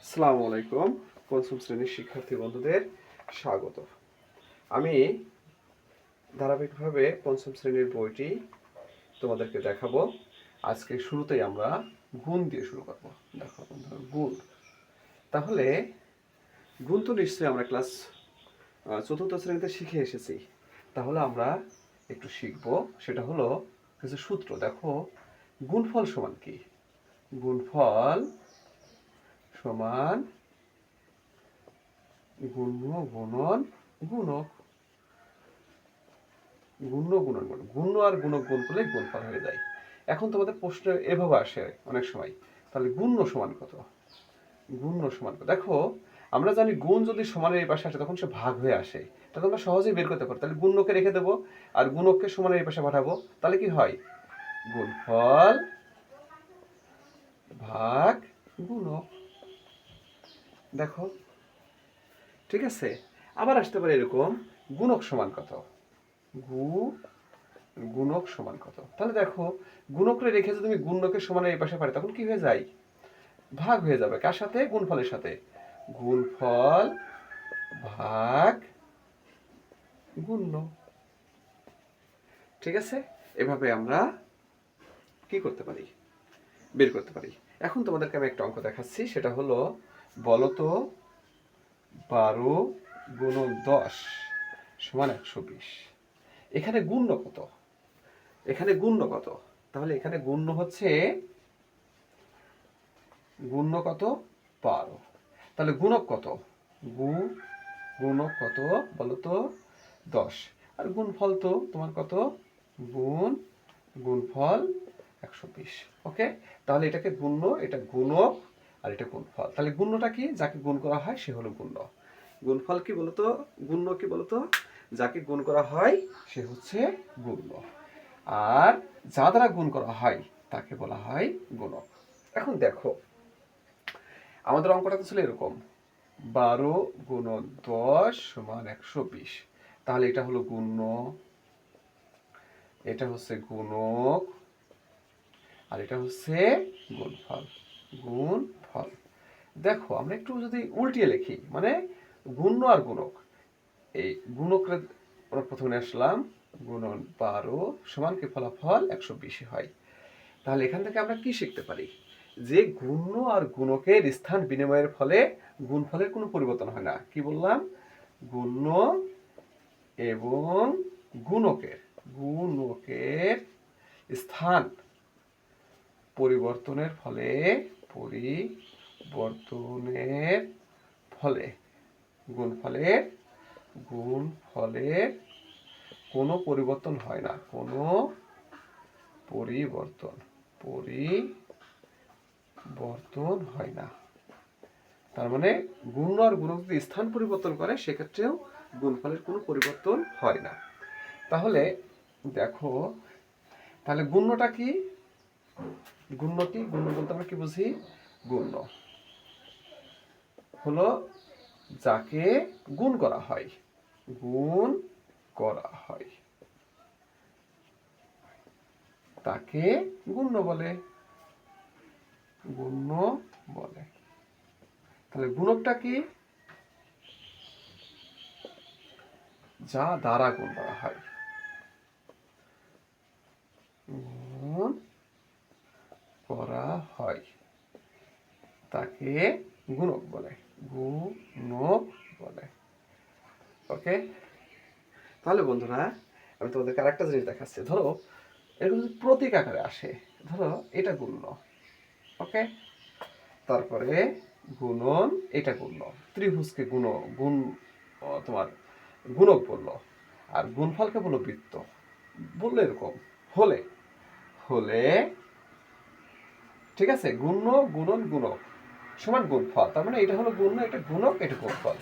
আসসালামু আলাইকুম। পঞ্চম শ্রেণীর শিক্ষার্থী বন্ধুদের স্বাগত। আমি ধারাবাহিকভাবে পঞ্চম শ্রেণীর বইটি তোমাদেরকে দেখাবো। আজকে শুরুতেই আমরা গুণ দিয়ে শুরু করব। দেখো বন্ধুরা, গুণ। তাহলে গুণ তো নিশ্চয়ই আমরা ক্লাস চতুর্থ শ্রেণীতে শিখে এসেছি। তাহলে আমরা একটু শিখব, সেটা হলো কিছু সূত্র। দেখো, গুণফল সমান কি? গুণফল সমান গুণ্য গুণন গুণক। গুণ্য গুণন গুণক, গুণ্য আর গুণক গুণ করলে গুণফল হয়ে যায়। এখন তোমাদের প্রশ্ন এভাবে আসে অনেক সময়, তাহলে গুণ্য সমান কত? গুণ্য সমান কত? দেখো, আমরা জানি গুণ যদি সমানের এই পাশে আসে তখন সে ভাগ হয়ে আসে। তাহলে আমরা সহজেই বের করতে পারি। তাহলে গুণ্যকে রেখে দেবো আর গুণককে সমানের এই পাশে পাঠাবো। তাহলে কি হয়? গুণফল ভাগ গুণক। দেখো, ঠিক আছে। আবার আসতে পারে এরকম, গুণক সমান কত? গুণক সমান কত? তাহলে দেখো, গুণকরে রেখে যদি তুমি গুণকের সমানের এই পাশে পারি তখন কি হয়ে যায়? ভাগ হয়ে যাবে। কার সাথে? গুণফলের সাথে। গুণফল ভাগ গুণ্য। ঠিক আছে, এভাবে আমরা কি করতে পারি? বের করতে পারি। এখন তোমাদেরকে আমি একটা অঙ্ক দেখাচ্ছি, সেটা হলো, বলতো 12 গুণন 10 সমান 120। এখানে গুণ্য কত? এখানে গুণ্য কত? তাহলে এখানে গুণ্য হচ্ছে, গুণ্য কত? 12। তাহলে গুণক কত? গুণক কত বলতো? 10। আর গুণফল তো তোমার কত? গুণফল 120। ওকে, তাহলে এটাকে গুণ্য, এটা গুণক, আর এটা গুণফল। তাহলে গুণ্যটা কি? যাকে গুণ করা হয় সে হলো গুণ্য। গুণফল কি বলতো? গুণ্য কি বলতো? যাকে গুণ করা হয় সে হচ্ছে গুণ্য। আর যা দ্বারা গুণ করা হয় তাকে বলা হয় গুণক। এখন দেখো, আমাদের অঙ্কটা তো ছিল এরকম, 12 গুণন 10 সমান 120। তাহলে এটা হলো গুণ্য, এটা হচ্ছে গুণক, আর এটা হচ্ছে গুণফল। গুণফল। দেখো, আমরা একটু যদি উল্টিয়ে লিখি, মানে গুণ্য আর গুণক, এই গুণকরে আমরা প্রথমে আসলাম, গুণন 12 সমান কি ফলাফল 120 হয়। তাহলে এখান থেকে আমরা কি শিখতে পারি? যে গুণ্য আর গুণকের স্থান বিনিময়ের ফলে গুণফলের কোনো পরিবর্তন হয় না। কি বললাম? গুণ্য এবং গুণকের স্থান পরিবর্তনের ফলে গুণফলের কোনো পরিবর্তন হয় না। কোনো পরিবর্তন হয় না। তার মানে গুণ্য আর গুণক যদি স্থান পরিবর্তন করে সেক্ষেত্রেও গুণফলের কোনো পরিবর্তন হয় না। তাহলে দেখো, তাহলে গুণ্যটা কি? গুণ্য বলতে আমরা কি বুঝি? গুণ্য হলো যাকে গুণ করা হয়, তাকে গুণ্য বলে। তাহলে গুণকটা কি? যা দ্বারা গুণ করা হয়। তাকে গুণক বলে। ওকে, তাহলে বন্ধুরা, আমি তোমাদেরকে আরেকটা জিনিস দেখাচ্ছি। ধরো, এরকম যদি প্রতীক আকারে আসে, ধরো এটা গুণ্য, ওকে, তারপরে গুণন, এটা গুণ্য, ত্রিভুজকে তোমার গুণক বললো, আর গুণফলকে বললো বৃত্ত। বললো এরকম হলে হলে ঠিক আছে, গুণ্য গুণন গুণক সমান গুণফল। তার মানে এটা হলো গুণ্য, এটা গুণক, এটা গুণফল।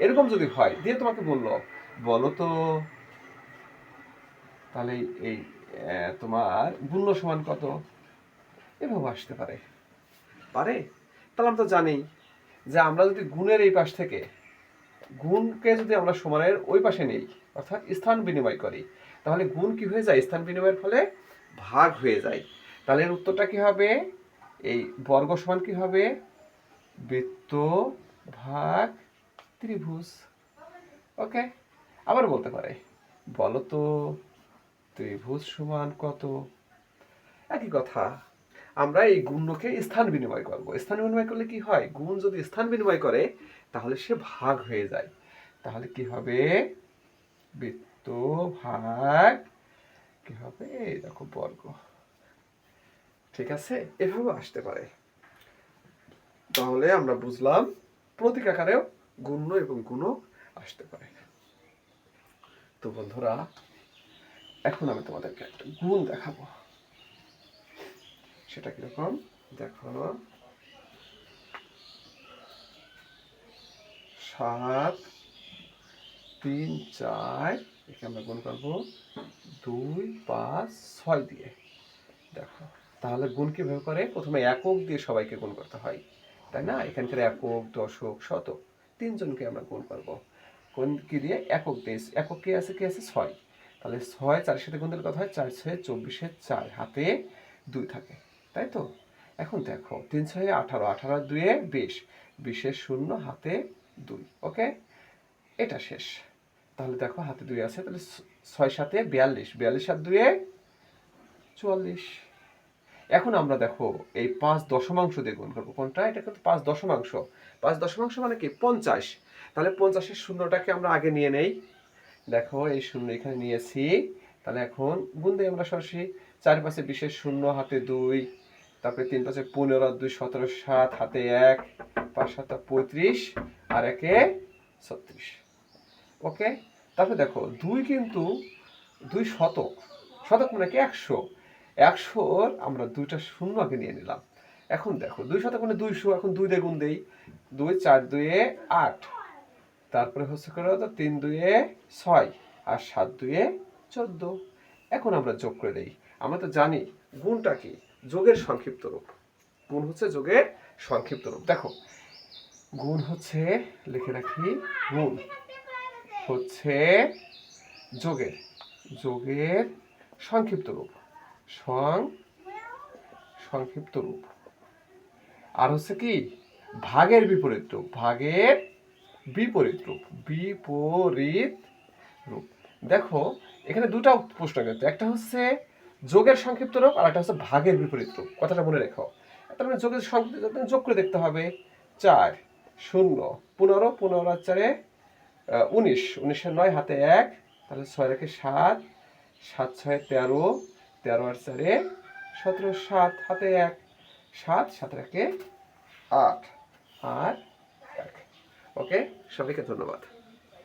এরকম যদি হয়, দিয়ে তোমাকে বললো, বলো তো তাহলে এই তোমার গুণ্য সমান কত? এভাবে আসতে পারে। তাহলে আমরা তো জানি যে আমরা যদি গুণের এই পাশ থেকে গুণকে যদি আমরা সমানের ওই পাশে নেই, অর্থাৎ স্থান বিনিময় করি, তাহলে গুণ কি হয়ে যায়? স্থান বিনিময়ের ফলে ভাগ হয়ে যায়। তাহলে এর উত্তরটা কি হবে? এই বর্গ সমান কি হবে? বৃত্ত ভাগ ত্রিভুজ। ওকে, আবার বলতে পারে বলো তো ত্রিভুজ সমান কত। একই কথা, আমরা এই গুণকে স্থান বিনিময় করব। স্থান বিনিময় করলে কি হয়, গুণ যদি স্থান বিনিময় করে তাহলে সে ভাগ হয়ে যায়। তাহলে কি হবে, বৃত্ত ভাগ কি হবে, এই দেখো বর্গ। ঠিক আছে, এভাবে আসতে পারে। তাহলে আমরা বুঝলাম প্রতীক আকারেও গুণ্য এবং গুণক আসতে পারে। তো বন্ধুরা, এখন আমি তোমাদেরকে একটা গুণ দেখাবো। সেটা কিরকম দেখো, 7 3 4, একে আমরা গুণ করবো 2 5 6 দিয়ে। দেখো তাহলে গুণ কিভাবে করে, প্রথমে একক দিয়ে সবাইকে গুণ করতে হয়, তাই না? এখানকার একক, দশক, শতক তিনজনকে আমরা গুণ করবো। কোন কি দিয়ে, একক দিয়ে। একক কে আছে, 6। তাহলে 6 4 সাথে গুণ দিলে কত হয়, 4 6 24 4, হাতে 2 থাকে, তাই তো? এখন দেখো 3 6 18, 18 2 20, 20 শূন্য, হাতে 2। ওকে, এটা শেষ। তাহলে দেখো হাতে 2 আছে, তাহলে 6 7 42, 42 7 2 44। এখন আমরা দেখো এই 5 দশমাংশ দিয়ে গুণ করবো। কোনটা, এটা কিন্তু 5 দশমাংশ। 5 দশমাংশ মানে কি, 50। তাহলে 50-এর শূন্যটাকে আমরা আগে নিয়ে নেই। দেখো এই শূন্য এখানে নিয়েছি। তাহলে এখন গুণ দিই আমরা সরাসরি। 4 5 20 শূন্য, হাতে 2, তারপরে 3 5 15, 2 17 7, হাতে 1, 5 7 35, আর 1 36। ওকে, তারপরে দেখো 2 কিন্তু 2 শতক। শতক মানে কি, 100। 100-র আমরা 2টা শূন্য আগে নিয়ে নিলাম। এখন দেখো 2 শতক মানে 200। এখন 2 দিয়ে গুণ দেই। 2 4 2 8, তারপরে হচ্ছে করে 3 2 6, আর 7 2 14। এখন আমরা যোগ করে দেই। আমরা তো জানি গুণটা কি, যোগের সংক্ষিপ্ত রূপ। গুণ হচ্ছে যোগের সংক্ষিপ্ত রূপ। দেখো গুণ হচ্ছে, লিখে রাখি, গুণ হচ্ছে যোগের যোগের সংক্ষিপ্ত রূপ, সংক্ষিপ্ত রূপ। আর হচ্ছে কি, ভাগের বিপরীত রূপ, ভাগের বিপরীত রূপ, বিপরীত রূপ। দেখো এখানে দুটো প্রশ্ন কিন্তু, একটা হচ্ছে যোগের সংক্ষিপ্ত রূপ, আর একটা হচ্ছে ভাগের বিপরীত রূপ। কথাটা মনে রেখো। তার মানে যোগের সংক্ষিপ্ত, যোগ করে দেখতে হবে। 4 0 15, 15 আর 4 19, 19 9, হাতে 1, তাহলে 6 রেখে 7, 7 6 13, 13 আর 4 17, 7 হাতে 1, 7 7 রেখে 8 আর 1। ওকে, সবাইকে ধন্যবাদ।